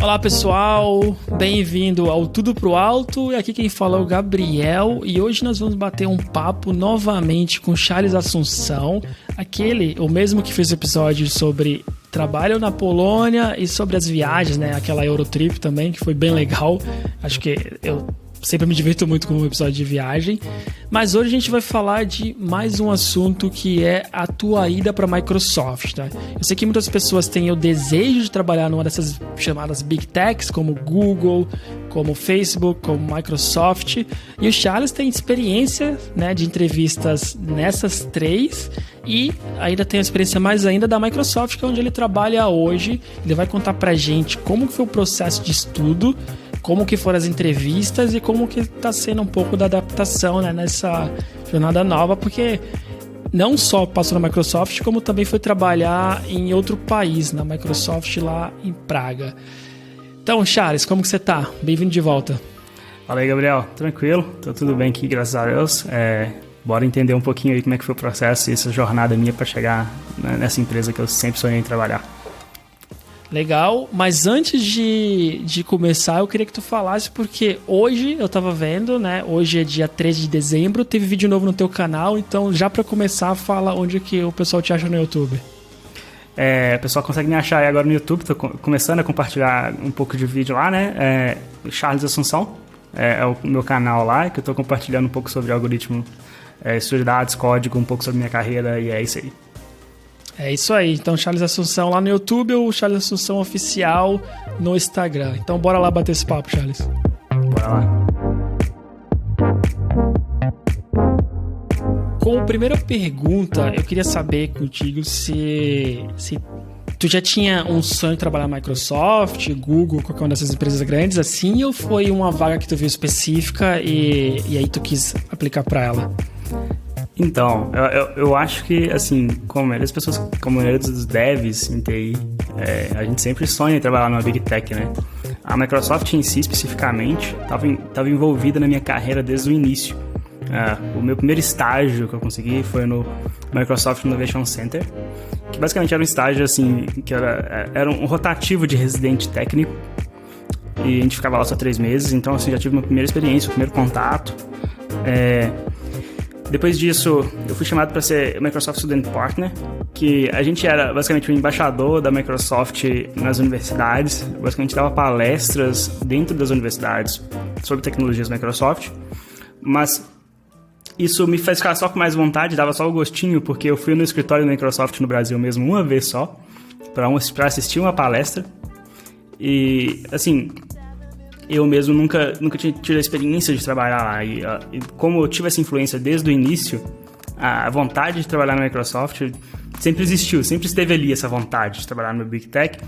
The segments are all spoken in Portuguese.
Olá pessoal, bem-vindo ao Tudo Pro Alto, e aqui quem fala é o Gabriel, e hoje nós vamos bater um papo novamente com Charles Assunção, o mesmo que fez o episódio sobre trabalho na Polônia e sobre as viagens, né, aquela Eurotrip também, que foi bem legal. Acho que eu sempre me divirto muito com um episódio de viagem, mas hoje a gente vai falar de mais um assunto que é a tua ida para a Microsoft, tá? Eu sei que muitas pessoas têm o desejo de trabalhar numa dessas chamadas Big Techs, como Google, como Facebook, como Microsoft, e o Charles tem experiência, né, de entrevistas nessas três, e ainda tem a experiência mais ainda da Microsoft, que é onde ele trabalha hoje. Ele vai contar pra gente como que foi o processo de estudo, como que foram as entrevistas e como que está sendo um pouco da adaptação, né, nessa jornada nova, porque não só passou na Microsoft, como também foi trabalhar em outro país, na Microsoft lá em Praga. Então, Charles, como que você tá? Bem-vindo de volta. Fala aí, Gabriel. Tranquilo? Tô tudo bem aqui, graças a Deus. Bora entender um pouquinho aí como é que foi o processo e essa jornada minha para chegar nessa empresa que eu sempre sonhei em trabalhar. Legal, mas antes de começar, eu queria que tu falasse, porque hoje eu tava vendo, né? Hoje é dia 13 de dezembro, teve vídeo novo no teu canal, então já pra começar, fala onde que o pessoal te acha no YouTube. O pessoal consegue me achar aí agora no YouTube, tô começando a compartilhar um pouco de vídeo lá, né? Charles Assunção é o meu canal lá, que eu tô compartilhando um pouco sobre algoritmo, estudo de dados, código, um pouco sobre minha carreira, e é isso aí. É isso aí, então Charles Assunção lá no YouTube ou Charles Assunção Oficial no Instagram. Então bora lá bater esse papo, Charles. Bora lá. Com a primeira pergunta, eu queria saber contigo se tu já tinha um sonho de trabalhar na Microsoft, Google, qualquer uma dessas empresas grandes assim, ou foi uma vaga que tu viu específica e aí tu quis aplicar para ela? Então, eu acho que, assim, como a maioria dos devs em TI, a gente sempre sonha em trabalhar numa Big Tech, né? A Microsoft em si, especificamente, estava envolvida na minha carreira desde o início. O meu primeiro estágio que eu consegui foi no Microsoft Innovation Center, que basicamente era um estágio, assim, que era um rotativo de residente técnico, e a gente ficava lá só 3 meses, então, assim, já tive uma primeira experiência, o primeiro contato. Depois disso, eu fui chamado para ser Microsoft Student Partner, que a gente era basicamente o embaixador da Microsoft nas universidades, basicamente dava palestras dentro das universidades sobre tecnologias Microsoft, mas isso me fez ficar só com mais vontade, dava só o gostinho, porque eu fui no escritório da Microsoft no Brasil mesmo uma vez só, para assistir uma palestra, e assim, eu mesmo nunca tinha tido a experiência de trabalhar lá, e como eu tive essa influência desde o início, a vontade de trabalhar na Microsoft sempre existiu, sempre esteve ali essa vontade de trabalhar no Big Tech,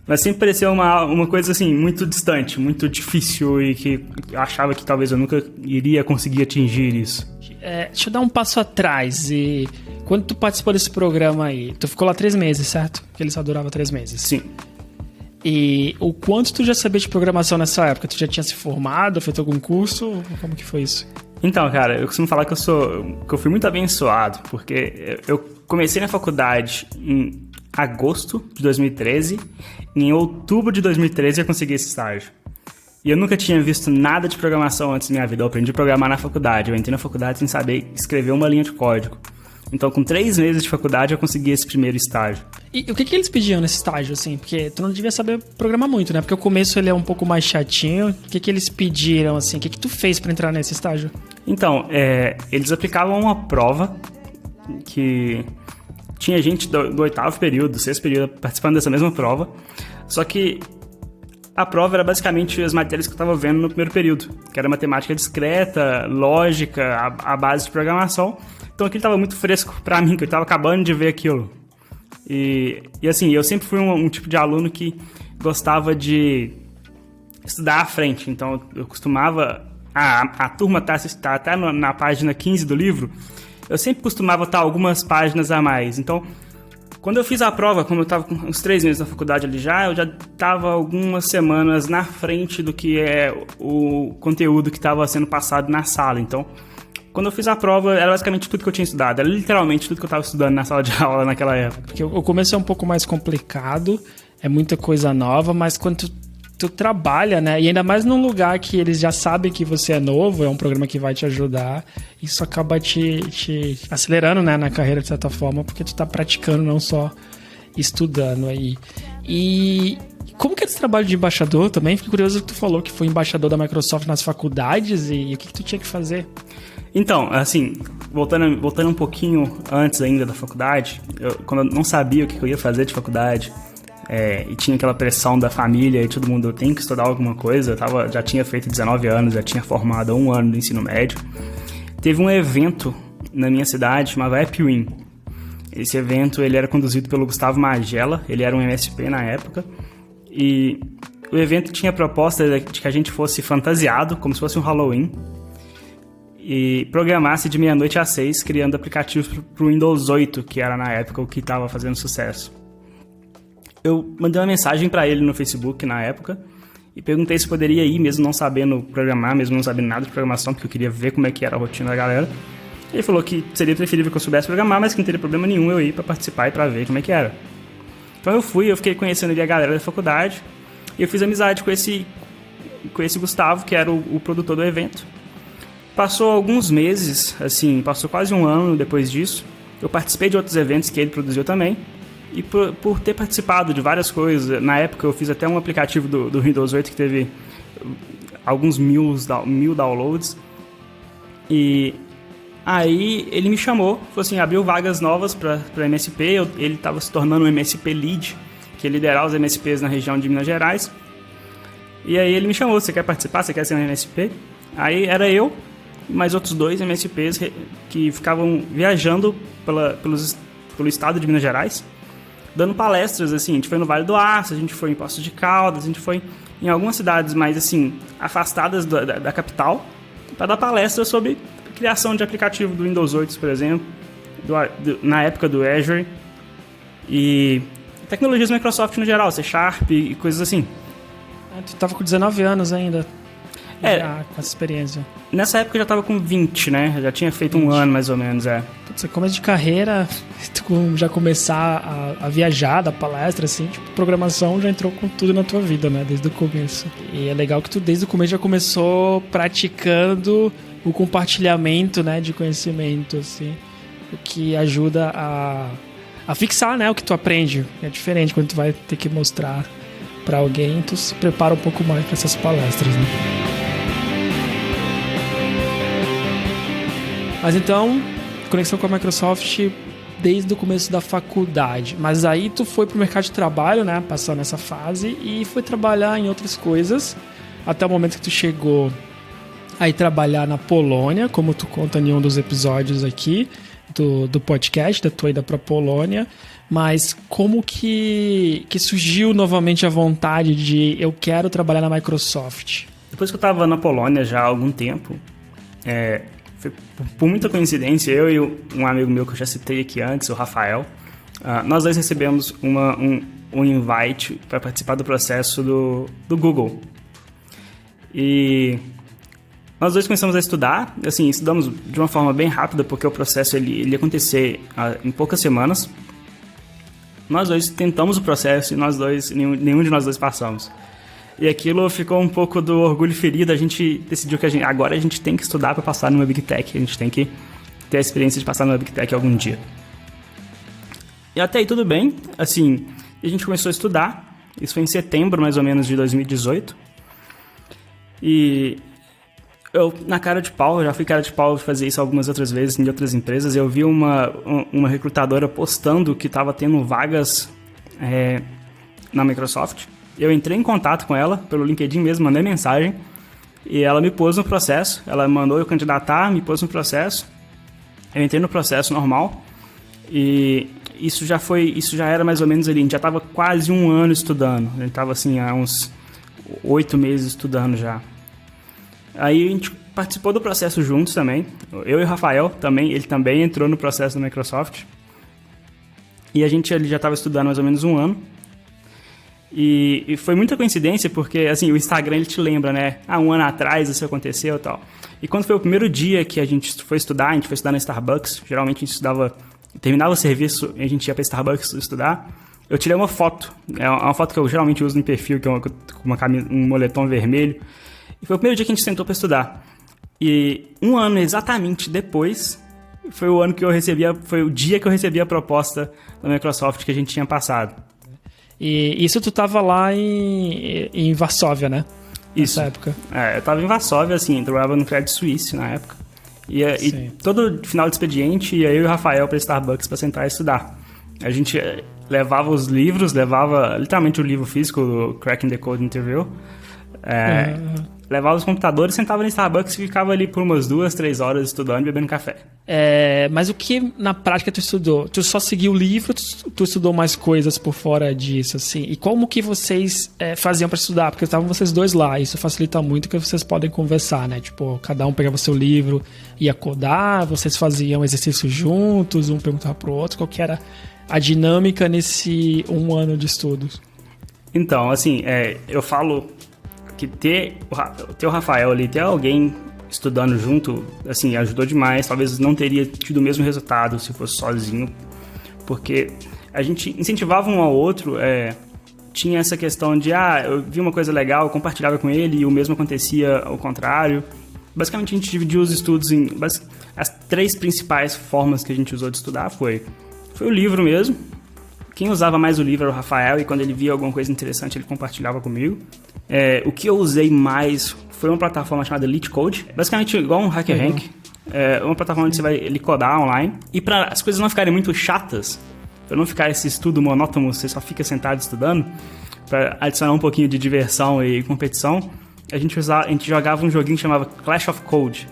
mas sempre pareceu uma coisa assim, muito distante, muito difícil, e que eu achava que talvez eu nunca iria conseguir atingir isso. Deixa eu dar um passo atrás, e quando tu participou desse programa aí, tu ficou lá 3 meses, certo? Que ele só durava 3 meses. Sim. E o quanto tu já sabia de programação nessa época? Tu já tinha se formado, feito algum curso? Como que foi isso? Então, cara, eu costumo falar que eu fui muito abençoado, porque eu comecei na faculdade em agosto de 2013, e em outubro de 2013 eu consegui esse estágio. E eu nunca tinha visto nada de programação antes da minha vida. Eu aprendi a programar na faculdade. Eu entrei na faculdade sem saber escrever uma linha de código. Então, com 3 meses de faculdade, eu consegui esse primeiro estágio. E o que eles pediam nesse estágio, assim? Porque tu não devia saber programar muito, né? Porque o começo ele é um pouco mais chatinho. O que eles pediram, assim? O que tu fez pra entrar nesse estágio? Então, eles aplicavam uma prova que tinha gente do 8º período, do 6º período participando dessa mesma prova. Só que a prova era basicamente as matérias que eu estava vendo no primeiro período, que era matemática discreta, lógica, a base de programação. Então aquilo estava muito fresco para mim, que eu estava acabando de ver aquilo. E assim, eu sempre fui um tipo de aluno que gostava de estudar à frente. Então eu costumava... A turma tá até na página 15 do livro. Eu sempre costumava estar algumas páginas a mais. Então, quando eu fiz a prova, como eu estava com uns 3 meses na faculdade ali eu já estava algumas semanas na frente do que é o conteúdo que estava sendo passado na sala. Então, quando eu fiz a prova, era basicamente tudo que eu tinha estudado. Era literalmente tudo que eu estava estudando na sala de aula naquela época. Porque o começo é um pouco mais complicado, é muita coisa nova, mas quando tu tu trabalha, né? E ainda mais num lugar que eles já sabem que você é novo, é um programa que vai te ajudar. Isso acaba te acelerando, né, na carreira, de certa forma, porque tu tá praticando, não só estudando aí. E como que é esse trabalho de embaixador também? Fiquei curioso que tu falou que foi embaixador da Microsoft nas faculdades e o que tu tinha que fazer? Então, assim, voltando um pouquinho antes ainda da faculdade, quando eu não sabia o que eu ia fazer de faculdade, e tinha aquela pressão da família e todo mundo tem que estudar alguma coisa, já tinha feito 19 anos, já tinha formado há 1 ano no ensino médio. Teve um evento na minha cidade chamado AppWin. Esse evento ele era conduzido pelo Gustavo Magela, ele era um MSP na época, e o evento tinha a proposta de que a gente fosse fantasiado, como se fosse um Halloween, e programasse de meia-noite às 6, criando aplicativos para o Windows 8, que era na época o que estava fazendo sucesso. Eu mandei uma mensagem para ele no Facebook na época e perguntei se poderia ir, mesmo não sabendo programar, mesmo não sabendo nada de programação, porque eu queria ver como é que era a rotina da galera. Ele falou que seria preferível que eu soubesse programar, mas que não teria problema nenhum eu ir para participar e para ver como é que era. Então eu fiquei conhecendo ali a galera da faculdade e eu fiz amizade com esse Gustavo, que era o produtor do evento. Passou alguns meses, assim, passou quase 1 ano depois disso. Eu participei de outros eventos que ele produziu também. E por ter participado de várias coisas, na época eu fiz até um aplicativo do Windows 8 que teve alguns mil downloads. E aí ele me chamou, falou assim, abriu vagas novas para MSP. Ele estava se tornando um MSP Lead, que ia liderar os MSPs na região de Minas Gerais. E aí ele me chamou, você quer participar? Você quer ser um MSP? Aí era eu e mais outros 2 MSPs que ficavam viajando pelo estado de Minas Gerais, dando palestras, assim, a gente foi no Vale do Aço, a gente foi em Poços de Caldas, a gente foi em algumas cidades mais, assim, afastadas da capital, para dar palestras sobre criação de aplicativo do Windows 8, por exemplo, na época do Azure, e tecnologias da Microsoft no geral, C# e coisas assim. Tu tava com 19 anos ainda, já, com essa experiência. Nessa época eu já tava com 20, né? Eu já tinha feito 1 ano, mais ou menos, Você começa de carreira, tu já começar a viajar, dar palestra, assim, tipo, programação já entrou com tudo na tua vida, né? Desde o começo. E é legal que tu, desde o começo, já começou praticando o compartilhamento, né, de conhecimento, assim, o que ajuda a fixar, né, o que tu aprende. É diferente quando tu vai ter que mostrar para alguém, tu se prepara um pouco mais para essas palestras, né? Mas então, conexão com a Microsoft desde o começo da faculdade. Mas aí tu foi pro mercado de trabalho, né? Passou nessa fase e foi trabalhar em outras coisas até o momento que tu chegou a ir trabalhar na Polônia, como tu conta em um dos episódios aqui do podcast, da tua ida pra Polônia. Mas como que surgiu novamente a vontade de eu quero trabalhar na Microsoft? Depois que eu estava na Polônia já há algum tempo, foi por muita coincidência, eu e um amigo meu que eu já citei aqui antes, o Rafael, nós 2 recebemos um invite para participar do processo do Google. E nós 2 começamos a estudar, assim, estudamos de uma forma bem rápida, porque o processo ele ia acontecer em poucas semanas. Nós 2 tentamos o processo e nenhum de nós 2 passamos. E aquilo ficou um pouco do orgulho ferido. A gente decidiu que agora a gente tem que estudar para passar numa Big Tech. A gente tem que ter a experiência de passar numa Big Tech algum dia. E até aí tudo bem. Assim, a gente começou a estudar. Isso foi em setembro, mais ou menos, de 2018. E eu, na cara de pau, eu já fui cara de pau de fazer isso algumas outras vezes em outras empresas. Eu vi uma recrutadora postando que estava tendo vagas na Microsoft. Eu entrei em contato com ela pelo LinkedIn mesmo, mandei mensagem e ela me pôs no processo. Ela mandou eu candidatar, me pôs no processo. Eu entrei no processo normal e isso já era mais ou menos ali. A gente já estava quase 1 ano estudando. A gente estava assim há uns 8 meses estudando já. Aí a gente participou do processo juntos também. Eu e o Rafael também, ele também entrou no processo da Microsoft. E a gente já estava estudando mais ou menos 1 ano. E foi muita coincidência porque, assim, o Instagram ele te lembra, né? 1 ano atrás isso aconteceu e tal. E quando foi o primeiro dia que a gente foi estudar na Starbucks. Geralmente a gente terminava o serviço e a gente ia pra Starbucks estudar. eu tirei uma foto. É uma foto que eu geralmente uso no perfil, que é um moletom vermelho. E foi o primeiro dia que a gente sentou para estudar. E um ano exatamente depois, foi o dia que eu recebi a proposta da Microsoft que a gente tinha passado. E isso tu tava lá em Varsóvia, né? Isso. Nessa época. Eu tava em Varsóvia, assim, trabalhava no Credit Suisse na época. E todo final de expediente ia eu e o Rafael pra Starbucks pra sentar e estudar. A gente levava os livros, levava literalmente o livro físico do Cracking the Code Interview, levava os computadores, sentava no Starbucks e ficava ali por umas 2-3 horas estudando e bebendo café. Mas o que na prática tu estudou? Tu só seguiu o livro, tu estudou mais coisas por fora disso, assim? E como que vocês faziam para estudar? Porque estavam vocês dois lá, isso facilita muito que vocês podem conversar, né? Tipo, cada um pegava o seu livro, ia codar, vocês faziam exercícios juntos, um perguntava pro outro, qual que era a dinâmica nesse 1 ano de estudos? Então, assim, eu falo que ter o Rafael ali, ter alguém estudando junto, assim, ajudou demais. Talvez não teria tido o mesmo resultado se fosse sozinho, porque a gente incentivava um ao outro, tinha essa questão de, eu vi uma coisa legal, eu compartilhava com ele, e o mesmo acontecia ao contrário. Basicamente, a gente dividiu os estudos em... As 3 principais formas que a gente usou de estudar foi o livro mesmo. Quem usava mais o livro era o Rafael, e quando ele via alguma coisa interessante, ele compartilhava comigo. O que eu usei mais foi uma plataforma chamada LeetCode, basicamente igual um HackerRank. Uma plataforma onde você vai codar online. E para as coisas não ficarem muito chatas, para não ficar esse estudo monótono, você só fica sentado estudando, para adicionar um pouquinho de diversão e competição, a gente jogava um joguinho que chamava Clash of Code,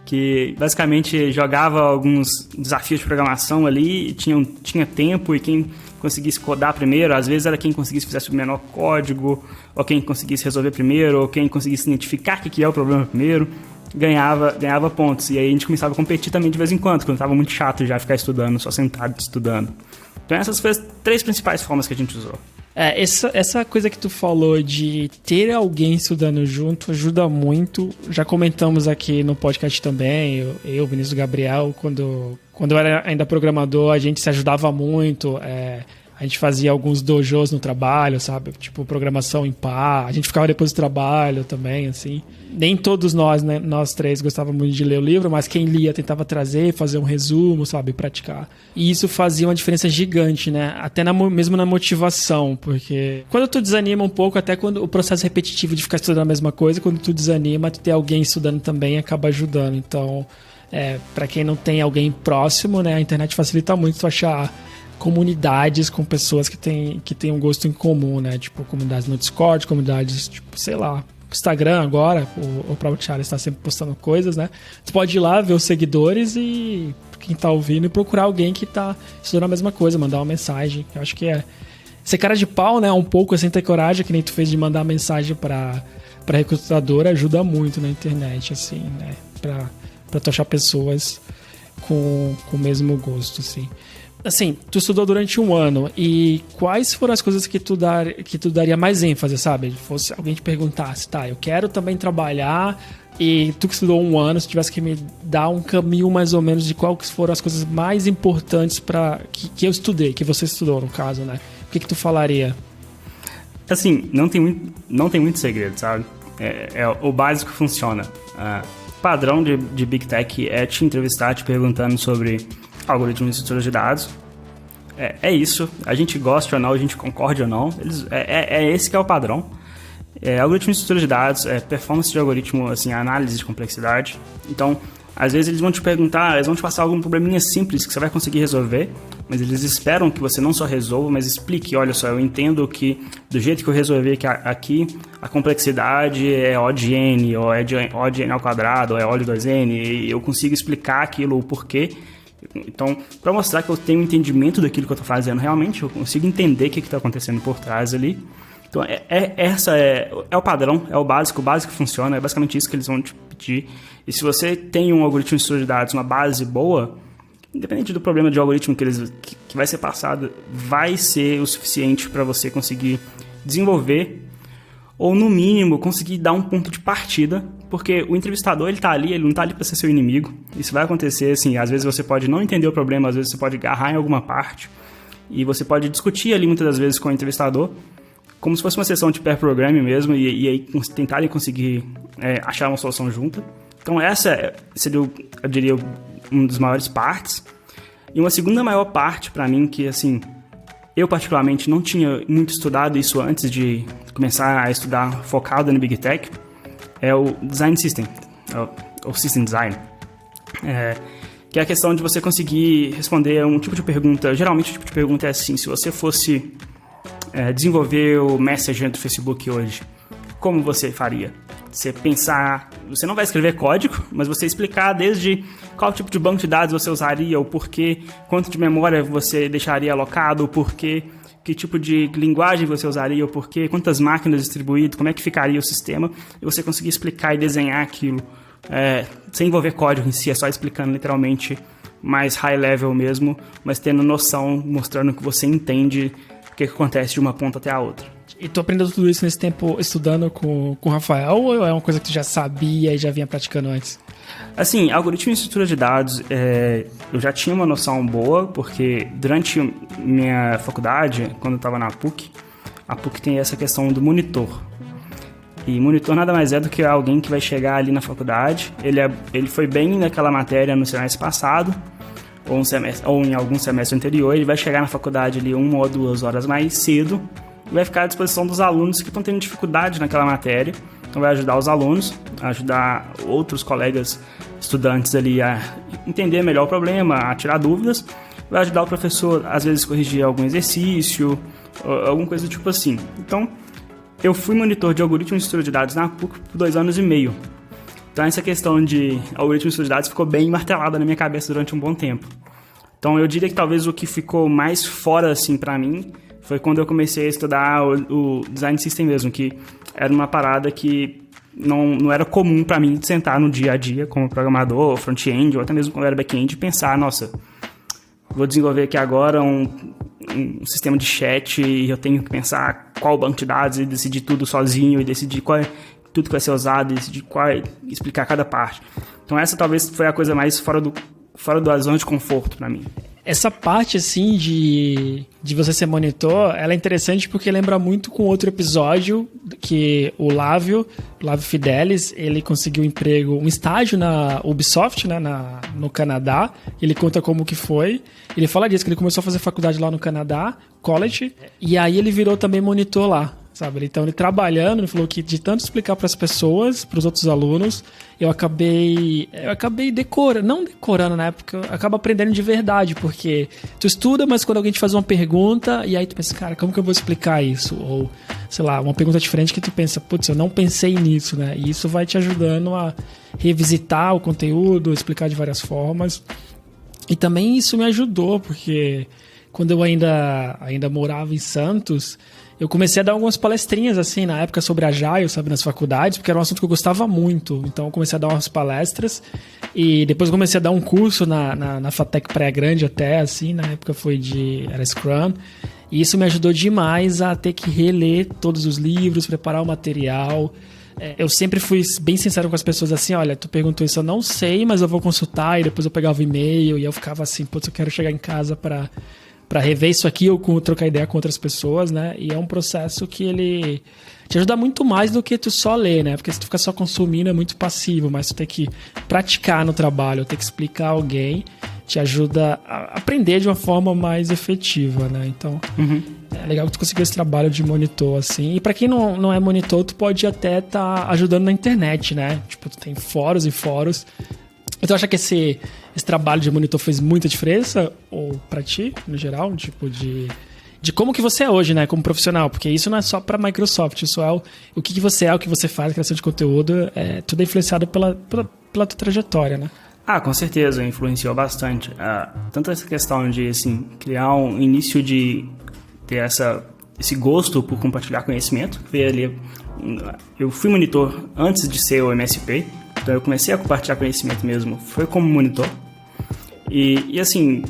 que basicamente jogava alguns desafios de programação ali, tinha tempo, e quem conseguisse codar primeiro, às vezes era quem conseguisse fazer o menor código, ou quem conseguisse resolver primeiro, ou quem conseguisse identificar o que é o problema primeiro, ganhava pontos. E aí a gente começava a competir também de vez em quando estava muito chato já ficar estudando, só sentado estudando. Então essas foram as 3 principais formas que a gente usou. Essa coisa que tu falou de ter alguém estudando junto ajuda muito. Já comentamos aqui no podcast também, eu Vinícius Gabriel, quando eu era ainda programador, a gente se ajudava muito. A gente fazia alguns dojos no trabalho, sabe? Tipo, programação em par. A gente ficava depois do trabalho também, assim. Nem todos nós, né? Nós 3 gostávamos muito de ler o livro, mas quem lia tentava trazer, fazer um resumo, sabe? Praticar. E isso fazia uma diferença gigante, né? Até mesmo na motivação, porque quando tu desanima um pouco, até quando o processo repetitivo de ficar estudando a mesma coisa, quando tu desanima, tu ter alguém estudando também acaba ajudando. Então, para quem não tem alguém próximo, né? A internet facilita muito tu achar comunidades com pessoas que têm um gosto em comum, né? Tipo, comunidades no Discord, comunidades, tipo, sei lá, Instagram agora, o próprio Charles está sempre postando coisas, né? Tu pode ir lá ver os seguidores e quem tá ouvindo e procurar alguém que tá estudando a mesma coisa, mandar uma mensagem. Eu acho que ser cara de pau, né? Um pouco assim, ter coragem, que nem tu fez de mandar mensagem pra recrutadora, ajuda muito na internet, assim, né? Pra tu achar pessoas com o mesmo gosto, assim. Assim, tu estudou durante 1 ano, e quais foram as coisas que tu daria mais ênfase, sabe? Se fosse alguém te perguntasse, eu quero também trabalhar, e tu que estudou 1 ano, se tivesse que me dar um caminho mais ou menos de quais foram as coisas mais importantes que eu estudei, que você estudou, no caso, né? O que tu falaria? Assim, não tem muito segredo, sabe? O básico funciona. O padrão de Big Tech é te entrevistar, te perguntando sobre algoritmos de estrutura de dados. Isso. A gente gosta ou não, a gente concorde ou não. Esse que é o padrão. Algoritmo de estrutura de dados, performance de algoritmo, assim, análise de complexidade. Então, às vezes eles vão te perguntar, eles vão te passar algum probleminha simples que você vai conseguir resolver, mas eles esperam que você não só resolva, mas explique, olha só, eu entendo que do jeito que eu resolvi aqui, a complexidade é O de N, ou é de O de N ao quadrado, ou é O de 2N, e eu consigo explicar aquilo, o porquê. Então, para mostrar que eu tenho entendimento daquilo que eu estou fazendo realmente, eu consigo entender o que está acontecendo por trás ali. Então, essa é o padrão, é o básico funciona, é basicamente isso que eles vão te pedir. E se você tem um algoritmo de estudo de dados, uma base boa, independente do problema de algoritmo que vai ser passado, vai ser o suficiente para você conseguir desenvolver, ou no mínimo conseguir dar um ponto de partida, porque o entrevistador ele não está ali para ser seu inimigo. Isso vai acontecer, assim, às vezes você pode não entender o problema, às vezes você pode agarrar em alguma parte, e você pode discutir ali muitas das vezes com o entrevistador, como se fosse uma sessão de pair programming mesmo, e aí tentarem conseguir achar uma solução junta. Então essa seria, eu diria, uma das maiores partes. E uma segunda maior parte para mim, que assim, eu particularmente não tinha muito estudado isso antes de começar a estudar focado no Big Tech, é o Design System, o System Design. Que é a questão de você conseguir responder um tipo de pergunta. Geralmente o tipo de pergunta é assim: se você fosse desenvolver o Messenger do Facebook hoje, como você faria? Você pensar, você não vai escrever código, mas você explicar desde qual tipo de banco de dados você usaria, o porquê, quanto de memória você deixaria alocado, o porquê, que tipo de linguagem você usaria, o porquê, quantas máquinas distribuídas, como é que ficaria o sistema, e você conseguir explicar e desenhar aquilo sem envolver código em si, é só explicando literalmente mais high level mesmo, mas tendo noção, mostrando que você entende o que acontece de uma ponta até a outra. E tu aprendeu tudo isso nesse tempo estudando com o Rafael, ou é uma coisa que tu já sabia e já vinha praticando antes? Assim, algoritmo e estrutura de dados, eu já tinha uma noção boa, porque durante minha faculdade, quando eu estava na PUC, a PUC tem essa questão do monitor. E monitor nada mais é do que alguém que vai chegar ali na faculdade, ele foi bem naquela matéria no semestre passado, ou em algum semestre anterior, ele vai chegar na faculdade ali 1 ou 2 horas mais cedo, e vai ficar à disposição dos alunos que estão tendo dificuldade naquela matéria. Então vai ajudar os alunos, ajudar outros colegas estudantes ali a entender melhor o problema, a tirar dúvidas. Vai ajudar o professor, às vezes, a corrigir algum exercício, alguma coisa do tipo assim. Então, eu fui monitor de algoritmo e estrutura de dados na PUC por 2 anos e meio. Então, essa questão de algoritmo e estrutura de dados ficou bem martelada na minha cabeça durante um bom tempo. Então, eu diria que talvez o que ficou mais fora, assim, pra mim, foi quando eu comecei a estudar o Design System mesmo, que era uma parada que não era comum para mim sentar no dia a dia como programador, front-end, ou até mesmo quando era back-end, e pensar, nossa, vou desenvolver aqui agora um sistema de chat e eu tenho que pensar qual banco de dados e decidir tudo sozinho e decidir tudo que vai ser usado e decidir explicar cada parte. Então essa talvez foi a coisa mais fora da zona de conforto para mim. Essa parte, assim, de você ser monitor, ela é interessante porque lembra muito com outro episódio que o Lávio Fidelis, ele conseguiu um estágio na Ubisoft, né, no Canadá. Ele conta como que foi. Ele fala disso, que ele começou a fazer faculdade lá no Canadá, college, e aí ele virou também monitor lá. Sabe? Então, ele trabalhando, ele falou que de tanto explicar para as pessoas, para os outros alunos, eu acabei não decorando na época, eu acabo aprendendo de verdade, porque tu estuda, mas quando alguém te faz uma pergunta, e aí tu pensa, cara, como que eu vou explicar isso? Ou, sei lá, uma pergunta diferente que tu pensa, putz, eu não pensei nisso, né? E isso vai te ajudando a revisitar o conteúdo, explicar de várias formas. E também isso me ajudou, porque quando eu ainda morava em Santos, eu comecei a dar algumas palestrinhas, assim, na época sobre Agile, sabe, nas faculdades, porque era um assunto que eu gostava muito. Então, eu comecei a dar umas palestras e depois eu comecei a dar um curso na FATEC Praia Grande até, assim, na época era Scrum. E isso me ajudou demais a ter que reler todos os livros, preparar o material. Eu sempre fui bem sincero com as pessoas, assim, olha, tu perguntou isso, eu não sei, mas eu vou consultar, e depois eu pegava o e-mail e eu ficava assim, putz, eu quero chegar em casa para rever isso aqui ou trocar ideia com outras pessoas, né? E é um processo que ele te ajuda muito mais do que tu só ler, né? Porque se tu ficar só consumindo é muito passivo, mas tu tem que praticar no trabalho, ter que explicar a alguém, te ajuda a aprender de uma forma mais efetiva, né? Então, é legal que tu conseguiu esse trabalho de monitor, assim. E pra quem não é monitor, tu pode até estar ajudando na internet, né? Tipo, tu tem fóruns e fóruns. Então, acha que esse trabalho de monitor fez muita diferença? Ou pra ti, no geral? Tipo, de como que você é hoje, né? Como profissional? Porque isso não é só pra Microsoft. Isso é o que você é, o que você faz, criação de conteúdo. Tudo é influenciado pela tua trajetória, né? Ah, com certeza. Influenciou bastante. Tanto essa questão de, assim, criar um início de ter esse gosto por compartilhar conhecimento. Eu fui monitor antes de ser o MSP. Então eu comecei a compartilhar conhecimento mesmo, foi como monitor. E assim,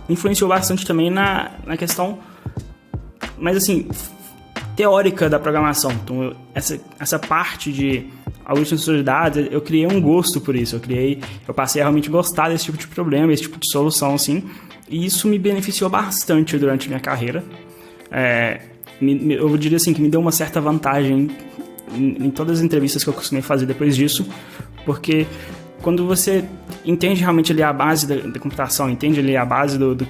influenciou bastante também na questão, mas assim, teórica da programação. Então essa parte de algoritmos de dados, eu criei um gosto por isso. Eu passei a realmente gostar desse tipo de problema, esse tipo de solução, assim. E isso me beneficiou bastante durante a minha carreira. Eu diria assim que me deu uma certa vantagem em todas as entrevistas que eu costumei fazer depois disso, porque quando você entende realmente ali a base da computação, entende ali a base do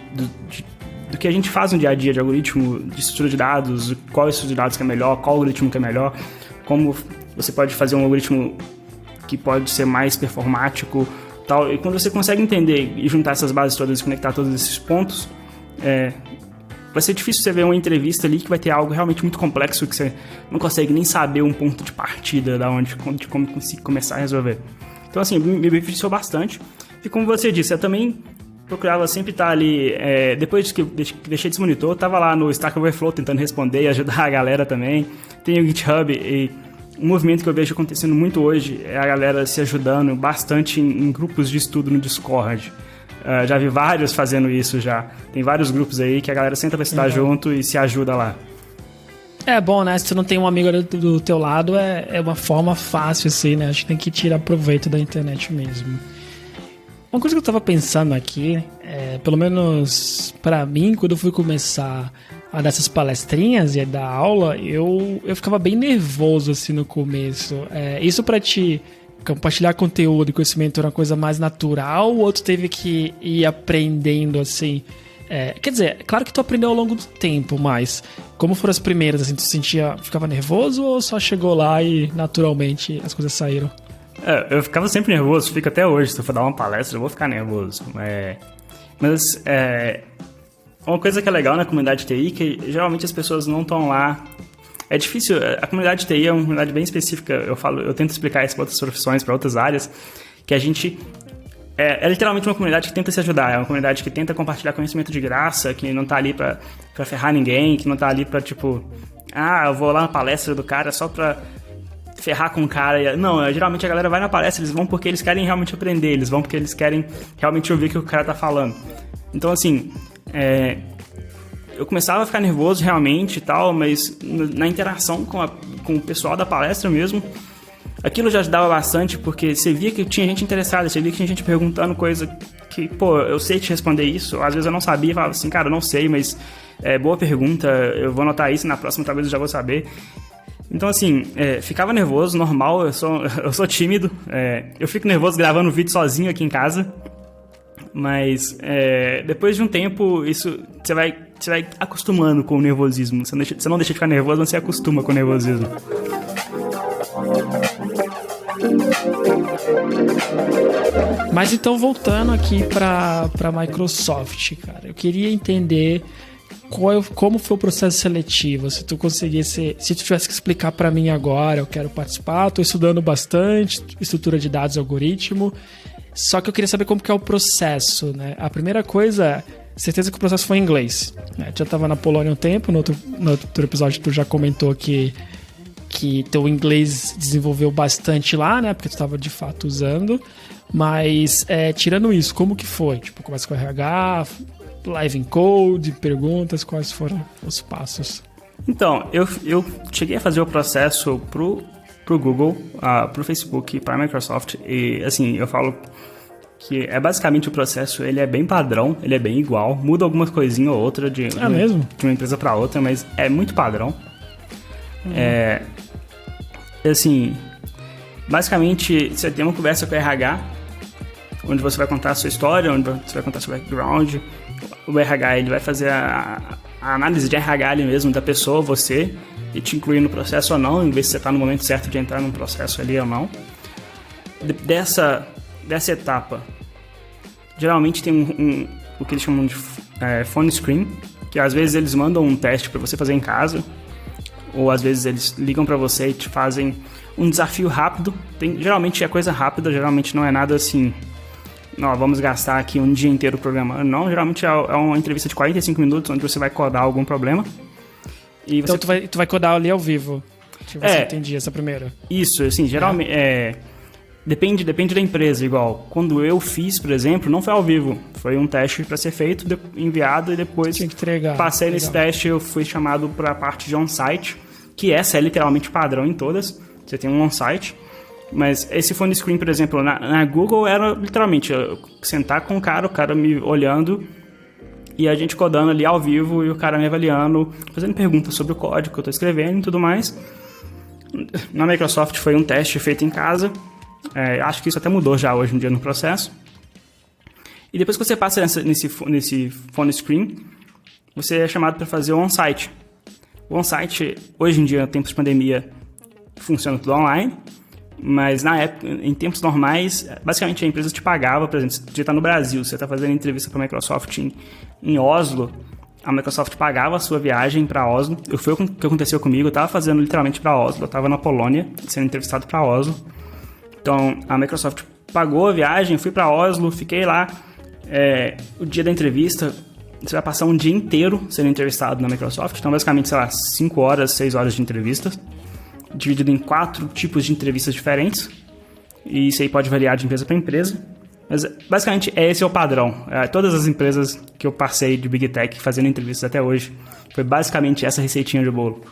que a gente faz no dia a dia de algoritmo, de estrutura de dados, qual estrutura de dados que é melhor, qual algoritmo que é melhor, como você pode fazer um algoritmo que pode ser mais performático, tal. E quando você consegue entender e juntar essas bases todas e conectar todos esses pontos, vai ser difícil você ver uma entrevista ali que vai ter algo realmente muito complexo que você não consegue nem saber um ponto de partida de como começar a resolver. Então, assim, me beneficiou bastante. E como você disse, eu também procurava sempre estar ali, depois que eu deixei desse monitor, eu estava lá no Stack Overflow tentando responder e ajudar a galera também. Tem o GitHub e um movimento que eu vejo acontecendo muito hoje é a galera se ajudando bastante em grupos de estudo no Discord. Já vi vários fazendo isso já. Tem vários grupos aí que a galera senta pra estudar junto e se ajuda lá. É bom, né? Se tu não tem um amigo do teu lado, é uma forma fácil, assim, né? Acho que tem que tirar proveito da internet mesmo. Uma coisa que eu tava pensando aqui, pelo menos pra mim, quando eu fui começar a dar essas palestrinhas e a dar aula, eu ficava bem nervoso, assim, no começo. Isso pra ti, compartilhar conteúdo e conhecimento era uma coisa mais natural, ou tu teve que ir aprendendo, assim? Quer dizer, claro que tu aprendeu ao longo do tempo, mas como foram as primeiras, assim, tu ficava nervoso ou só chegou lá e naturalmente as coisas saíram? Eu ficava sempre nervoso, fico até hoje. Se eu for dar uma palestra, eu vou ficar nervoso. Mas uma coisa que é legal na comunidade de TI, que geralmente as pessoas não estão lá. É difícil, a comunidade de TI é uma comunidade bem específica. Eu tento explicar isso para outras profissões, para outras áreas, que a gente... É literalmente uma comunidade que tenta se ajudar, é uma comunidade que tenta compartilhar conhecimento de graça, que não tá ali pra ferrar ninguém, que não tá ali pra, tipo... eu vou lá na palestra do cara só pra ferrar com o cara. Não, geralmente a galera vai na palestra, eles vão porque eles querem realmente aprender, eles vão porque eles querem realmente ouvir o que o cara tá falando. Então, assim, eu começava a ficar nervoso realmente e tal, mas na interação com o pessoal da palestra mesmo, aquilo já ajudava bastante, porque você via que tinha gente interessada, você via que tinha gente perguntando coisa que, eu sei te responder isso, às vezes eu não sabia, falava assim, cara, eu não sei, mas boa pergunta, eu vou anotar isso, na próxima talvez eu já vou saber. Então, assim, ficava nervoso, normal, eu sou tímido, eu fico nervoso gravando vídeo sozinho aqui em casa, mas depois de um tempo, isso você vai acostumando com o nervosismo, você não deixa de ficar nervoso, mas você acostuma com o nervosismo. Mas então, voltando aqui para Microsoft, cara, eu queria entender como foi o processo seletivo. Se tu tivesse que explicar para mim agora, eu quero participar, tô estudando bastante estrutura de dados e algoritmo, só que eu queria saber como que é o processo, né? A primeira coisa, certeza que o processo foi em inglês, né? Tu já estava na Polônia um tempo, no outro episódio tu já comentou que teu inglês desenvolveu bastante lá, né? Porque tu estava de fato usando. Mas, tirando isso, como que foi? Tipo, começa com RH, live in code, perguntas, quais foram os passos? Então, eu cheguei a fazer o processo pro Google, pro Facebook, pra Microsoft. E, assim, eu falo que basicamente o processo, ele é bem padrão, ele é bem igual. Muda algumas coisinhas ou outra de uma empresa para outra, mas é muito padrão. Assim, basicamente, você tem uma conversa com o RH, onde você vai contar a sua história, onde você vai contar seu background. O RH, ele vai fazer a análise de RH ali mesmo da pessoa, você, e te incluir no processo ou não, em vez de você estar no momento certo de entrar num processo ali ou não. Dessa etapa, geralmente tem o que eles chamam de phone screen, que às vezes eles mandam um teste para você fazer em casa, ou às vezes eles ligam para você e te fazem um desafio rápido. Geralmente é coisa rápida, geralmente não é nada assim, vamos gastar aqui um dia inteiro programando. Não, geralmente é uma entrevista de 45 minutos onde você vai codar algum problema. E então tu vai codar ali ao vivo. Se você entendi essa primeira. Isso, assim, geralmente depende da empresa, igual. Quando eu fiz, por exemplo, não foi ao vivo. Foi um teste para ser feito, enviado, e depois tinha que entregar. Passei nesse teste, eu fui chamado para a parte de on-site, que essa é literalmente padrão em todas. Você tem um on-site. Mas esse phone screen, por exemplo, na Google era literalmente eu sentar com o cara me olhando E a gente codando ali ao vivo e o cara me avaliando, fazendo perguntas sobre o código que eu estou escrevendo e tudo mais. Na Microsoft foi um teste feito em casa. Acho que isso até mudou já hoje em dia no processo. E depois que você passa nesse phone screen, você é chamado para fazer o on-site. O on-site, hoje em dia, em tempos de pandemia, funciona tudo online. Mas na época, em tempos normais, basicamente a empresa te pagava, por exemplo, se você está no Brasil, você está fazendo entrevista para a Microsoft em Oslo, a Microsoft pagava a sua viagem para Oslo. Foi o que aconteceu comigo, eu estava fazendo literalmente para Oslo, eu estava na Polônia, sendo entrevistado para Oslo. Então a Microsoft pagou a viagem, fui para Oslo, fiquei lá. O dia da entrevista, você vai passar um dia inteiro sendo entrevistado na Microsoft, então basicamente, sei lá, 5 horas, 6 horas de entrevistas, dividido em 4 tipos de entrevistas diferentes, e isso aí pode variar de empresa para empresa, mas basicamente esse é o padrão. Todas as empresas que eu passei de Big Tech fazendo entrevistas até hoje, foi basicamente essa receitinha de bolo.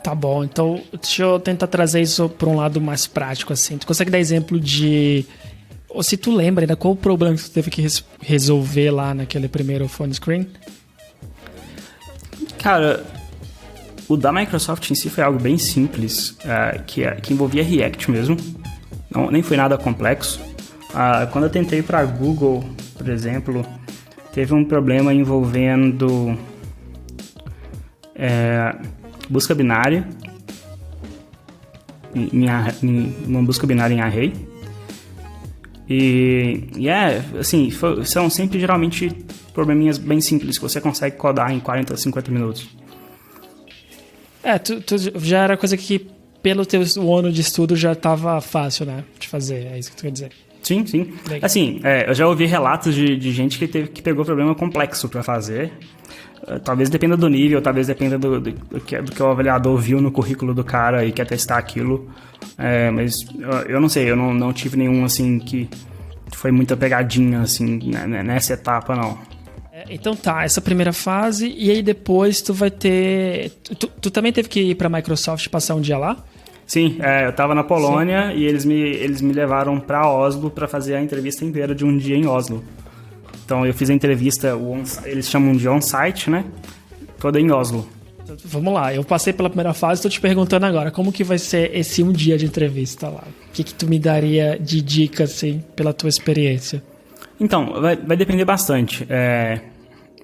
Tá bom, então deixa eu tentar trazer isso para um lado mais prático, assim. Tu consegue dar exemplo de... Ou se tu lembra ainda, qual o problema que tu teve que resolver lá naquele primeiro phone screen? Cara, o da Microsoft em si foi algo bem simples, que envolvia React mesmo. Nem foi nada complexo. Quando eu tentei para Google, por exemplo, teve um problema envolvendo busca binária, uma busca binária em array. Assim, são sempre geralmente probleminhas bem simples que você consegue codar em 40 a 50 minutos. Tu já era coisa que pelo teu ano de estudo já estava fácil, né, de fazer, é isso que tu quer dizer? Sim. Legal. Assim, eu já ouvi relatos de gente que pegou problema complexo para fazer. Talvez dependa do nível, talvez dependa do que o avaliador viu no currículo do cara e quer testar aquilo. Mas eu não sei, eu não tive nenhum assim que foi muita pegadinha assim nessa etapa, não. Então tá, essa primeira fase, e aí depois tu vai ter... Tu também teve que ir pra Microsoft passar um dia lá? Sim, eu tava na Polônia. Sim. E eles me levaram pra Oslo pra fazer a entrevista inteira de um dia em Oslo. Então eu fiz a entrevista, eles chamam de on-site, né? Toda em Oslo. Vamos lá, eu passei pela primeira fase, tô te perguntando agora, como que vai ser esse um dia de entrevista lá? O que tu me daria de dica, assim, pela tua experiência? Então, vai depender bastante. Vai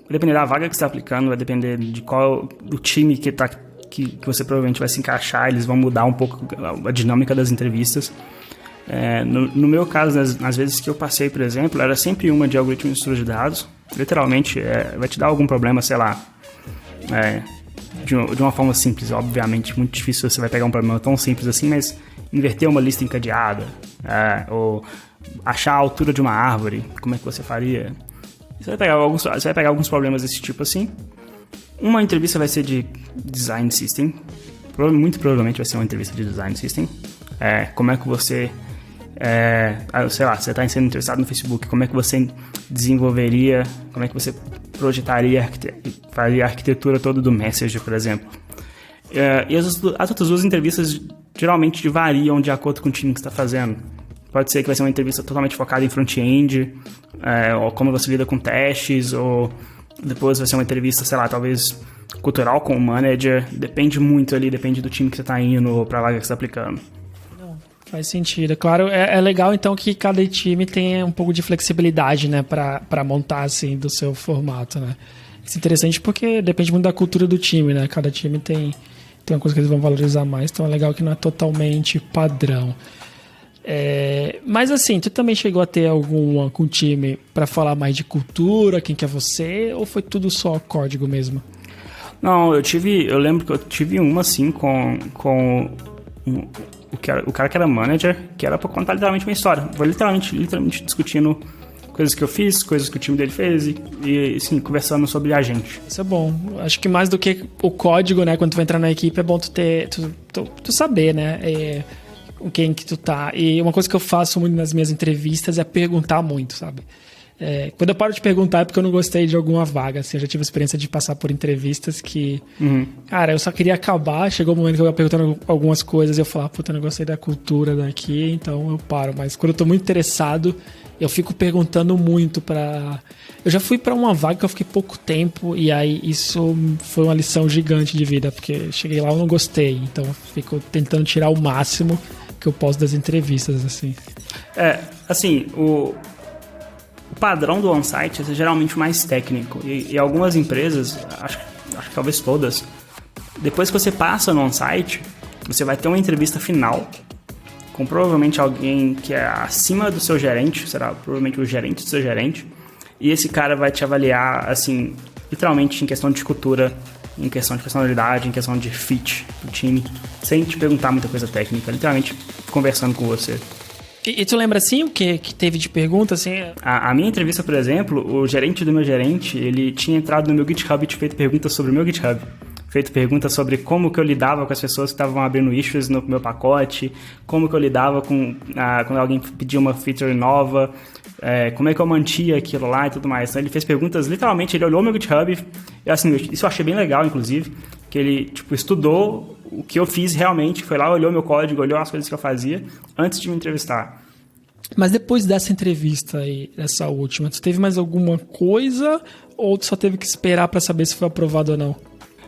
depender da vaga que você está aplicando, vai depender de qual o time que você provavelmente vai se encaixar, eles vão mudar um pouco a dinâmica das entrevistas. No meu caso, nas vezes que eu passei, por exemplo, era sempre uma de algoritmo de estudo de dados. Literalmente, vai te dar algum problema, sei lá, de uma forma simples, obviamente. Muito difícil você vai pegar um problema tão simples assim, mas inverter uma lista encadeada, ou achar a altura de uma árvore, como é que você faria? Você vai pegar alguns problemas desse tipo assim. Uma entrevista vai ser de design system. Muito provavelmente vai ser uma entrevista de design system. Como é que você... sei lá, você está sendo entrevistado no Facebook. Como é que você desenvolveria... Como é que você projetaria, faria a arquitetura toda do Messenger, por exemplo. E as outras duas entrevistas geralmente variam de acordo com o time que você está fazendo. Pode ser que vai ser uma entrevista totalmente focada em front-end, ou como você lida com testes, ou depois vai ser uma entrevista, sei lá, talvez cultural com o manager. Depende muito ali, depende do time que você está indo ou para a vaga que você está aplicando. Não, faz sentido. Claro, é legal então que cada time tenha um pouco de flexibilidade, né, para montar assim do seu formato, né. Isso é interessante porque depende muito da cultura do time, né. Cada time tem uma coisa que eles vão valorizar mais, então é legal que não é totalmente padrão. Mas assim, tu também chegou a ter alguma com o time para falar mais de cultura, quem que é você, ou foi tudo só código mesmo? Não, eu lembro que eu tive uma assim com o cara que era manager, que era para contar literalmente uma história. Foi literalmente discutindo coisas que eu fiz, coisas que o time dele fez e assim, conversando sobre a gente. Isso é bom. Acho que mais do que o código, né, quando tu vai entrar na equipe, é bom tu saber, né, com quem que tu tá. E uma coisa que eu faço muito nas minhas entrevistas é perguntar muito, sabe? Quando eu paro de perguntar é porque eu não gostei de alguma vaga, assim, eu já tive a experiência de passar por entrevistas que, cara, eu só queria acabar, chegou o momento que eu ia perguntando algumas coisas e eu falava, puta, eu não gostei da cultura daqui, então eu paro, mas quando eu tô muito interessado, eu fico perguntando muito Eu já fui pra uma vaga que eu fiquei pouco tempo e aí isso foi uma lição gigante de vida, porque cheguei lá e eu não gostei, então eu fico tentando tirar o máximo que eu posso das entrevistas, assim. Assim, o padrão do on-site é geralmente mais técnico. E algumas empresas, acho que talvez todas, depois que você passa no on-site, você vai ter uma entrevista final com provavelmente alguém que é acima do seu gerente, será provavelmente o gerente do seu gerente, e esse cara vai te avaliar, assim, literalmente em questão de cultura, em questão de personalidade, em questão de fit do time, sem te perguntar muita coisa técnica, literalmente conversando com você. E tu lembra, assim, o que teve de pergunta, assim? A minha entrevista, por exemplo, o gerente do meu gerente, ele tinha entrado no meu GitHub e feito perguntas sobre o meu GitHub. Feito perguntas sobre como que eu lidava com as pessoas que estavam abrindo issues no meu pacote, como que eu lidava com quando alguém pedia uma feature nova, como é que eu mantia aquilo lá e tudo mais. Então ele fez perguntas, literalmente, ele olhou meu GitHub, e assim, isso eu achei bem legal, inclusive, que ele, tipo, estudou o que eu fiz realmente, foi lá, olhou meu código, olhou as coisas que eu fazia antes de me entrevistar. Mas depois dessa entrevista aí, dessa última, tu teve mais alguma coisa ou tu só teve que esperar pra saber se foi aprovado ou não?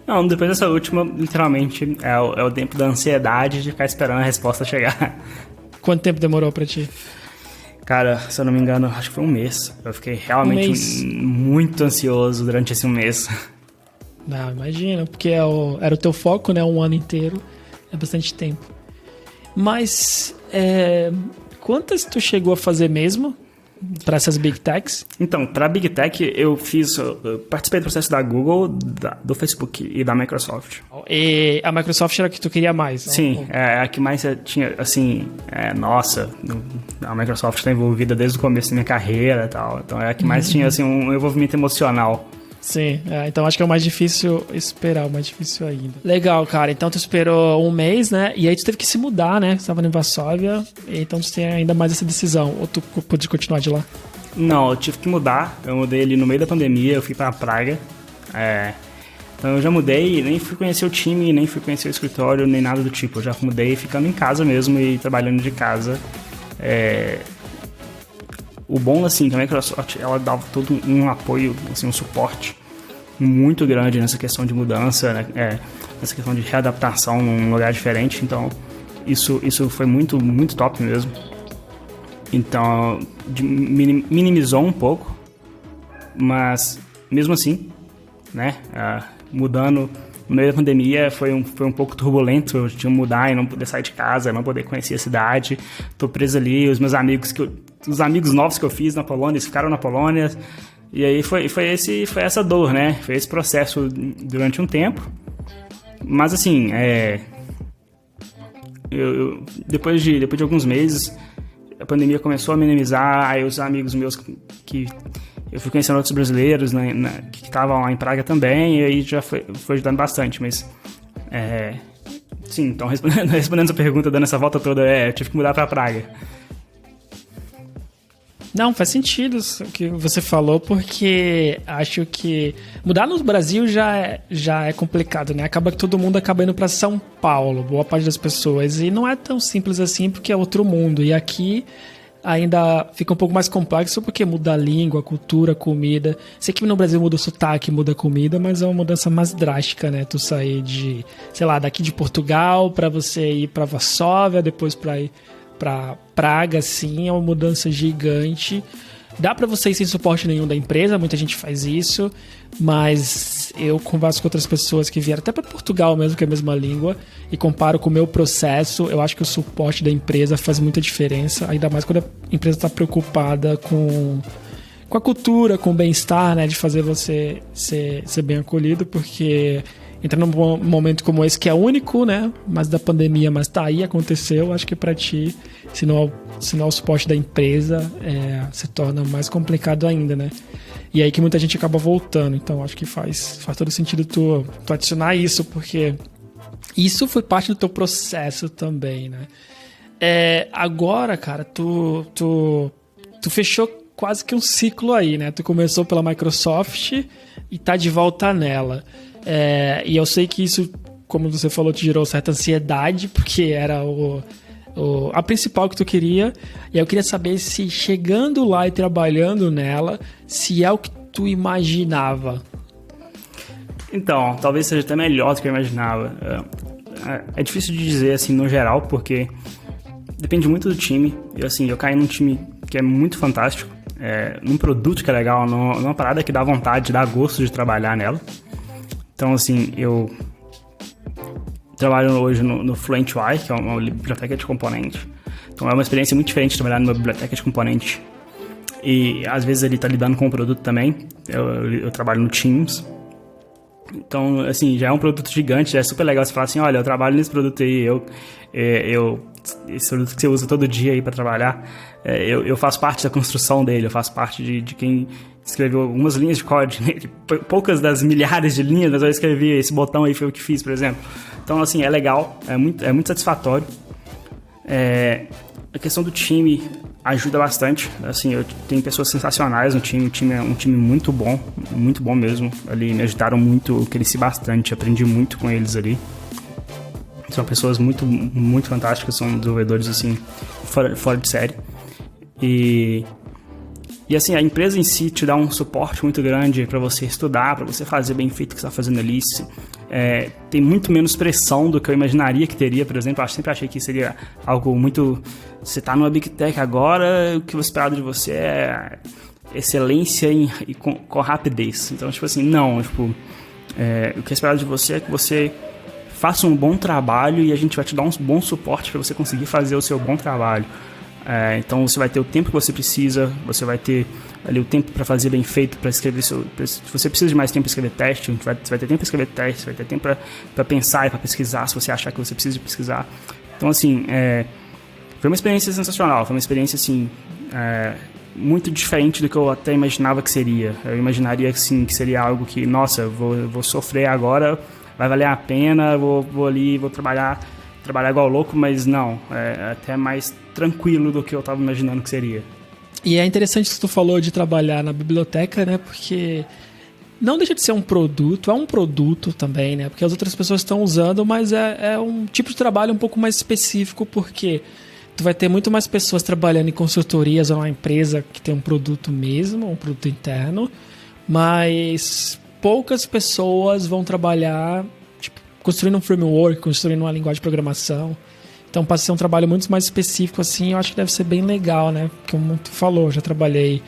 Não, depois dessa última, literalmente, é o tempo da ansiedade de ficar esperando a resposta chegar. Quanto tempo demorou pra ti? Cara, se eu não me engano, acho que foi um mês. Eu fiquei realmente muito ansioso durante esse um mês. Não, imagina, porque era o teu foco, né? Um ano inteiro, é bastante tempo. Mas, quantas tu chegou a fazer mesmo para essas Big Techs? Então, para Big Tech, eu participei do processo da Google, do Facebook e da Microsoft. E a Microsoft era a que tu queria mais? Sim, é a que mais tinha, assim, nossa, a Microsoft está envolvida desde o começo da minha carreira e tal, então é a que mais tinha, assim, um envolvimento emocional. Sim, então acho que é o mais difícil esperar, o mais difícil ainda. Legal, cara, então tu esperou um mês, né, e aí tu teve que se mudar, né, você estava em Varsóvia, então tu tem ainda mais essa decisão, ou tu pôde continuar de lá? Não, eu tive que mudar, eu mudei ali no meio da pandemia, eu fui pra Praga, então eu já mudei, nem fui conhecer o time, nem fui conhecer o escritório, nem nada do tipo, eu já mudei ficando em casa mesmo e trabalhando de casa. O bom, assim, que a Microsoft, ela dava todo um apoio, assim, um suporte muito grande nessa questão de mudança, né? Nessa questão de readaptação num lugar diferente, então isso foi muito, muito top mesmo. Então, minimizou um pouco, mas mesmo assim, né, mudando no meio da pandemia foi um pouco turbulento, eu tinha que mudar e não poder sair de casa, não poder conhecer a cidade, tô preso ali, os meus amigos os amigos novos que eu fiz na Polônia, eles ficaram na Polônia, e aí foi essa dor, né, foi esse processo durante um tempo, mas assim, depois de alguns meses, a pandemia começou a minimizar, aí os amigos meus que eu fui conhecendo outros brasileiros que estavam lá em Praga também, e aí já foi ajudando bastante, mas sim, então respondendo essa pergunta, dando essa volta toda, eu tive que mudar para Praga. Não, faz sentido o que você falou, porque acho que mudar no Brasil já é complicado, né? Acaba que todo mundo acaba indo para São Paulo, boa parte das pessoas, e não é tão simples assim porque é outro mundo, e aqui ainda fica um pouco mais complexo porque muda a língua, a cultura, a comida. Sei que no Brasil muda o sotaque, muda a comida, mas é uma mudança mais drástica, né? Tu sair de, sei lá, daqui de Portugal para você ir para Varsóvia, depois para ir para Praga, assim, é uma mudança gigante. Dá para você ir sem suporte nenhum da empresa, muita gente faz isso, mas eu converso com outras pessoas que vieram até para Portugal mesmo, que é a mesma língua, e comparo com o meu processo, eu acho que o suporte da empresa faz muita diferença, ainda mais quando a empresa está preocupada com a cultura, com o bem-estar, né, de fazer você ser bem acolhido, porque entra num momento como esse, que é único, né? Mas da pandemia, mas tá aí, aconteceu. Acho que pra ti, se não é o suporte da empresa, se torna mais complicado ainda, né? E aí que muita gente acaba voltando. Então, acho que faz todo sentido tu adicionar isso, porque isso foi parte do teu processo também, né? Agora, cara, tu fechou quase que um ciclo aí, né? Tu começou pela Microsoft e tá de volta nela. E eu sei que isso, como você falou, te gerou certa ansiedade, porque era a principal que tu queria. E eu queria saber se chegando lá e trabalhando nela, se é o que tu imaginava. Então, talvez seja até melhor do que eu imaginava. É difícil de dizer, assim, no geral, porque depende muito do time. E, assim, eu caí num time que é muito fantástico, num produto que é legal, numa parada que dá vontade, dá gosto de trabalhar nela. Então, assim, eu trabalho hoje no Fluent UI, que é uma biblioteca de componente. Então, é uma experiência muito diferente trabalhar numa biblioteca de componente. E, às vezes, ele tá lidando com o produto também. Eu trabalho no Teams. Então, assim, já é um produto gigante, já é super legal você falar assim, olha, eu trabalho nesse produto aí, esse produto que você usa todo dia aí para trabalhar, eu faço parte da construção dele, eu faço parte de quem escreveu algumas linhas de código, né? Poucas das milhares de linhas, mas eu escrevi esse botão aí, foi eu que fiz, por exemplo. Então, assim, é legal, é muito satisfatório. A questão do time ajuda bastante, assim, eu tenho pessoas sensacionais no time, o time é um time muito bom mesmo, ali me ajudaram muito, eu cresci bastante, aprendi muito com eles ali. São pessoas muito, muito fantásticas, são desenvolvedores, assim, fora de série. E assim, a empresa em si te dá um suporte muito grande para você estudar, para você fazer bem feito o que você está fazendo ali. Tem muito menos pressão do que eu imaginaria que teria, por exemplo. Eu sempre achei que seria algo muito... Você está numa Big Tech agora, o que você esperado de você é excelência e com rapidez. Então, tipo assim, não, tipo... o que é esperado de você é que você faça um bom trabalho e a gente vai te dar um bom suporte para você conseguir fazer o seu bom trabalho. Então você vai ter o tempo que você precisa, você vai ter ali o tempo para fazer bem feito, para escrever se você precisa de mais tempo para escrever teste, você vai ter tempo para escrever teste, você vai ter tempo para pensar e para pesquisar, se você achar que você precisa de pesquisar. Então, assim, foi uma experiência sensacional, foi uma experiência, assim, muito diferente do que eu até imaginava que seria. Eu imaginaria, assim, que seria algo que, nossa, vou sofrer agora, vai valer a pena, vou ali, vou trabalhar igual louco, mas não, é até mais tranquilo do que eu estava imaginando que seria. E é interessante que tu falou de trabalhar na biblioteca, né, porque não deixa de ser um produto, é um produto também, né, porque as outras pessoas estão usando, mas é um tipo de trabalho um pouco mais específico, porque tu vai ter muito mais pessoas trabalhando em consultorias ou numa empresa que tem um produto mesmo, um produto interno, mas poucas pessoas vão trabalhar construindo um framework, construindo uma linguagem de programação. Então, para ser um trabalho muito mais específico, assim, eu acho que deve ser bem legal, né? Como tu falou, já trabalhei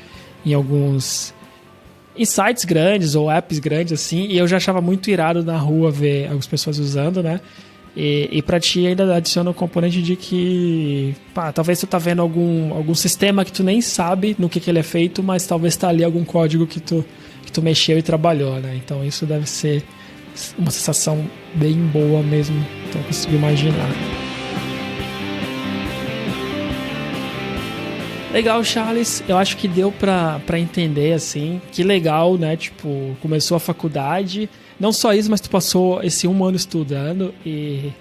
em alguns sites grandes ou apps grandes, assim, e eu já achava muito irado na rua ver algumas pessoas usando, né? E para ti ainda adiciona o componente de que, talvez tu tá vendo algum sistema que tu nem sabe no que ele é feito, mas talvez tá ali algum código que tu mexeu e trabalhou, né? Então, isso deve ser uma sensação bem boa mesmo, então eu consigo imaginar. Legal, Charles, eu acho que deu pra entender, assim, que legal, né, tipo, começou a faculdade, não só isso, mas tu passou esse 1 ano estudando e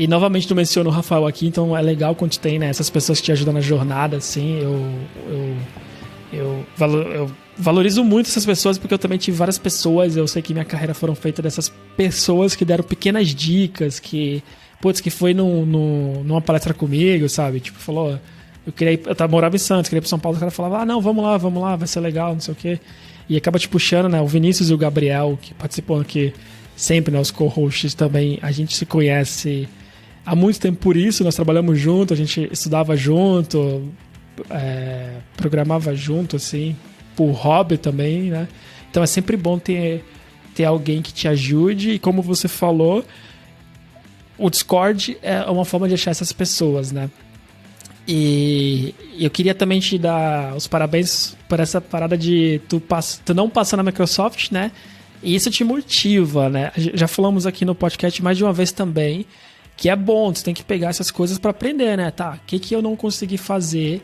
novamente tu mencionou o Rafael aqui, então é legal quando tu tem, né, essas pessoas que te ajudam na jornada, assim, eu valorizo muito essas pessoas porque eu também tive várias pessoas, eu sei que minha carreira foram feitas dessas pessoas que deram pequenas dicas, que foi numa palestra comigo, sabe? Tipo, falou, eu morava em Santos, queria ir pra São Paulo, o cara falava, não, vamos lá, vai ser legal, não sei o quê. E acaba te puxando, né? O Vinícius e o Gabriel, que participam aqui sempre, né? Os co-hosts também, a gente se conhece há muito tempo por isso, nós trabalhamos junto, a gente estudava junto, programava junto, assim, por hobby também, né? Então é sempre bom ter alguém que te ajude e, como você falou, o Discord é uma forma de achar essas pessoas, né? E eu queria também te dar os parabéns por essa parada de tu não passar na Microsoft, né? E isso te motiva, né? Já falamos aqui no podcast mais de uma vez também que é bom, tu tem que pegar essas coisas para aprender, né? Tá, o que eu não consegui fazer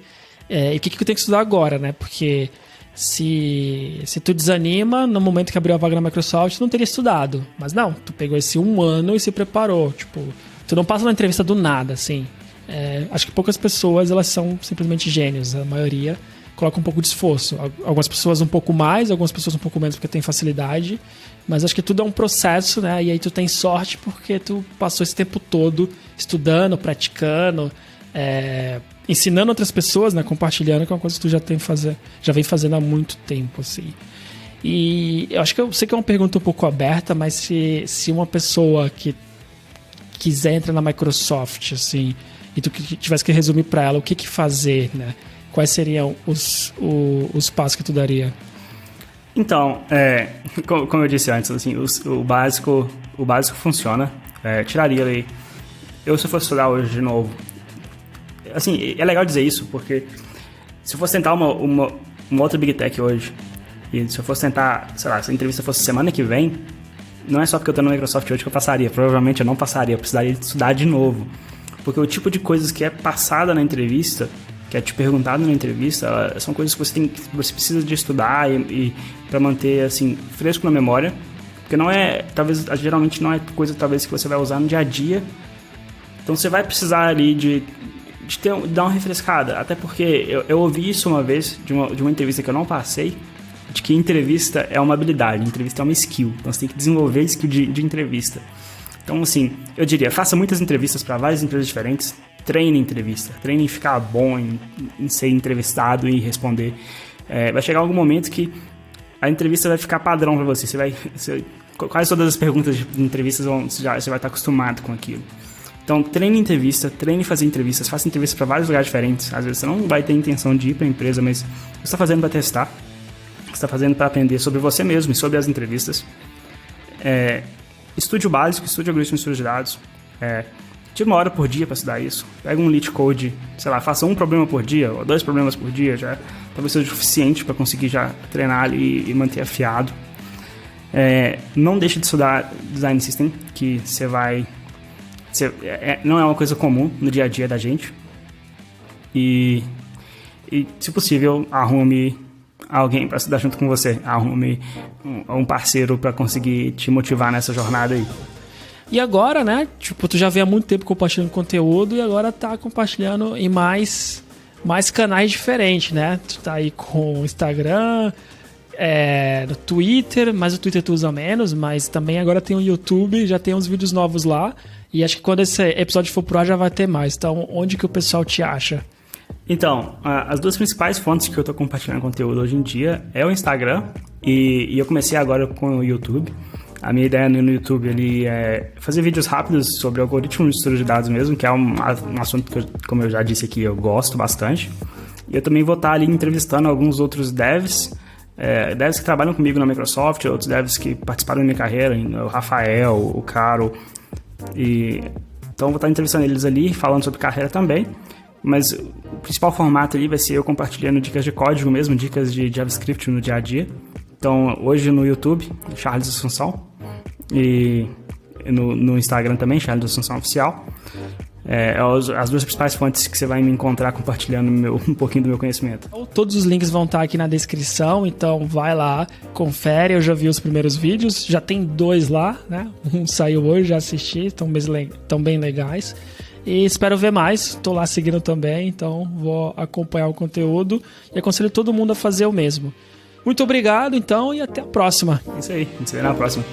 e o que eu tenho que estudar agora, né? Porque se tu desanima, no momento que abriu a vaga na Microsoft, tu não teria estudado. Mas não, tu pegou esse 1 ano e se preparou. Tipo, tu não passa na entrevista do nada, assim. Acho que poucas pessoas, elas são simplesmente gênios. A maioria coloca um pouco de esforço. Algumas pessoas um pouco mais, algumas pessoas um pouco menos porque tem facilidade, mas acho que tudo é um processo, né? E aí tu tem sorte porque tu passou esse tempo todo estudando, praticando, ensinando outras pessoas, né? Compartilhando, que é uma coisa que tu já vem fazendo há muito tempo, assim. E eu acho que eu sei que é uma pergunta um pouco aberta, mas se uma pessoa que quiser entrar na Microsoft, assim, e tu tivesse que resumir para ela o que fazer, né? Quais seriam os passos que tu daria? Então, como eu disse antes, assim, o básico funciona. Tiraria ali. Se eu fosse estudar hoje de novo, assim, é legal dizer isso, porque se eu fosse tentar uma outra Big Tech hoje, e se eu fosse tentar, sei lá, se a entrevista fosse semana que vem, não é só porque eu tô na Microsoft hoje que eu passaria. Provavelmente eu não passaria, eu precisaria estudar de novo. Porque o tipo de coisas que é passada na entrevista, que é te perguntado na entrevista, são coisas que você precisa de estudar e para manter assim fresco na memória, porque geralmente não é coisa talvez que você vai usar no dia a dia. Então você vai precisar ali de dar uma refrescada, até porque eu ouvi isso uma vez de uma entrevista que eu não passei, de que entrevista é uma habilidade, entrevista é uma skill, então você tem que desenvolver skill de entrevista. Então assim, eu diria, faça muitas entrevistas para várias empresas diferentes. Treine entrevista, treine em ficar bom em ser entrevistado e responder. Vai chegar algum momento que a entrevista vai ficar padrão para você. Quase todas as perguntas de entrevistas você vai estar acostumado com aquilo. Então, treine entrevista, treine fazer entrevistas, faça entrevistas para vários lugares diferentes. Às vezes você não vai ter intenção de ir para a empresa, mas você está fazendo para testar. Você está fazendo para aprender sobre você mesmo e sobre as entrevistas. Estude o básico, estude algoritmo de estudo de dados. Tira 1 hora por dia para estudar isso. Pega um lead code, sei lá, faça 1 problema por dia ou 2 problemas por dia, já talvez seja o suficiente para conseguir já treinar ali e manter afiado. Não deixe de estudar Design System, que não é uma coisa comum no dia a dia da gente. E se possível, arrume alguém para estudar junto com você. Arrume um parceiro para conseguir te motivar nessa jornada aí. E agora, né, tipo, tu já vem há muito tempo compartilhando conteúdo e agora tá compartilhando em mais canais diferentes, né? Tu tá aí com o Instagram, no Twitter, mas o Twitter tu usa menos, mas também agora tem o YouTube, já tem uns vídeos novos lá. E acho que quando esse episódio for pro ar já vai ter mais. Então, onde que o pessoal te acha? Então, as 2 principais fontes que eu tô compartilhando conteúdo hoje em dia é o Instagram e eu comecei agora com o YouTube. A minha ideia no YouTube é fazer vídeos rápidos sobre algoritmos de estudo de dados mesmo, que é um assunto que, como eu já disse aqui, eu gosto bastante. E eu também vou estar ali entrevistando alguns outros devs que trabalham comigo na Microsoft, outros devs que participaram da minha carreira, o Rafael, o Caro. Então eu vou estar entrevistando eles ali, falando sobre carreira também. Mas o principal formato ali vai ser eu compartilhando dicas de código mesmo, dicas de JavaScript no dia a dia. Então, hoje no YouTube, Charles Assunção, e no Instagram também, Charles Assunção Oficial. As 2 principais fontes que você vai me encontrar compartilhando um pouquinho do meu conhecimento. Todos os links vão estar aqui na descrição, então vai lá, confere. Eu já vi os primeiros vídeos, já tem 2 lá, né? Um saiu hoje, já assisti, estão bem legais. E espero ver mais, estou lá seguindo também, então vou acompanhar o conteúdo e aconselho todo mundo a fazer o mesmo. Muito obrigado, então, e até a próxima. É isso aí, a gente se vê na próxima.